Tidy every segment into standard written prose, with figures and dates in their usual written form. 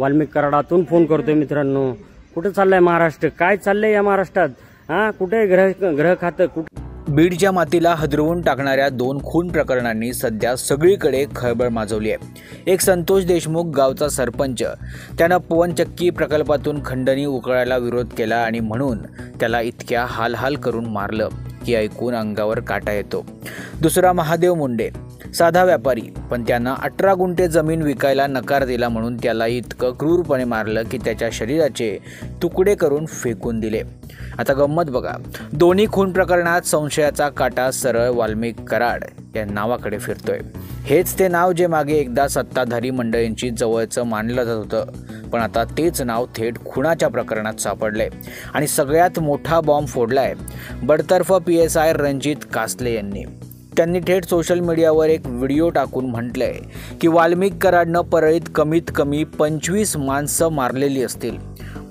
Valmik कराडातून phone करतोय मित्रांनो. कुठे चाललंय महाराष्ट्र? काय चाललंय या महाराष्ट्रात? कुठे ग्रह खातं? बीडच्या मातीला हदरवून टाकणाऱ्या 2 खून प्रकरणांनी सध्या सगळीकडे खळबळ माजवली आहे. एक संतोष देशमुख गावचा सरपंच, त्यानं पवनचक्की प्रकल्पातून खंडणी उकळायला विरोध केला आणि म्हणून त्याला इतक्या हाल करून मारलं की ऐकून अंगावर काटा येतो. दुसरा महादेव मुंडे, साधा व्यापारी, पण त्यानं 18 गुंठे जमीन विकायला नकार दिला म्हणून त्याला इतकं क्रूरपणे मारलं की त्याच्या शरीराचे तुकडे करून फेकून दिले. आता गंमत बघा, दोन्ही खून प्रकरणात संशयाचा काटा सरळ वाल्मिक कराड या नावाकडे फिरतोय. हेच ते नाव जे मागे एकदा सत्ताधारी मंडळींची जवळचं मानलं जात होतं, पण आता तेच नाव थेट खुनाच्या प्रकरणात सापडलंय. आणि सगळ्यात मोठा बॉम्ब फोडलाय बडतर्फ PSI रणजित कासले यांनी. त्यांनी थेट सोशल मीडियावर एक व्हिडिओ टाकून म्हटलंय की वाल्मिक कराडनं परळीत कमीत कमी 25 माणसं मारलेली असतील.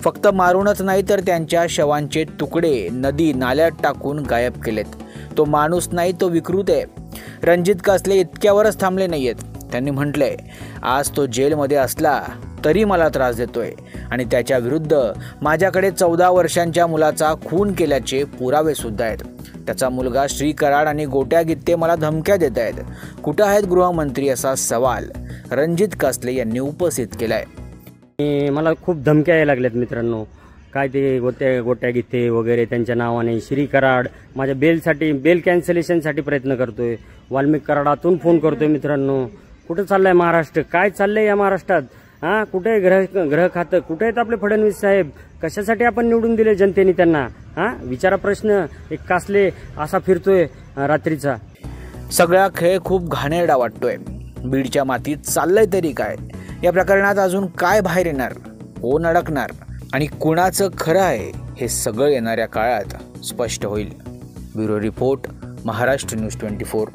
फक्त मारूनच नाही तर त्यांच्या शवांचे तुकडे नदी नाल्यात टाकून गायब केलेत. तो माणूस नाही, तो विकृत आहे. रणजित कासले इतक्यावरच थांबले नाहीयेत. त्यांनी म्हटलंय, आज तो जेलमध्ये असला तरी मला त्रास देतोय आणि त्याच्या विरुद्ध माझ्याकडे 14 वर्षांच्या मुलाचा खून केल्याचे पुरावे सुद्धा आहेत. त्याचा मुलगा श्री कराड आणि गोट्या गित्ते मला धमक्या देत आहेत. कुठं आहेत गृहमंत्री, असा सवाल रणजित कासले यांनी उपस्थित केलाय. मला खूप धमक्या यायला लागल्यात मित्रांनो. काय ते गोट्या गित्ते वगैरे त्यांच्या नावाने. श्री कराड माझ्या बेल कॅन्सलेशनसाठी प्रयत्न करतोय. वाल्मिक कराडातून फोन करतोय मित्रांनो. कुठे चाललंय महाराष्ट्र? काय चाललंय या महाराष्ट्रात? कुठे ग्रह खातं? कुठे आहेत आपले फडणवीस साहेब? कशासाठी आपण निवडून दिले जनतेने त्यांना? विचारा प्रश्न. एक कासले असा फिरतोय रात्रीचा. सगळा खेळ खूप घाणेरडा वाटतोय. बीडच्या मातीत चाललंय तरी काय? या प्रकरणात अजून काय बाहेर येणार? कोण अडकणार आणि कुणाचं खरं आहे हे सगळं येणाऱ्या काळात स्पष्ट होईल. Bureau report, Maharashtra news 24.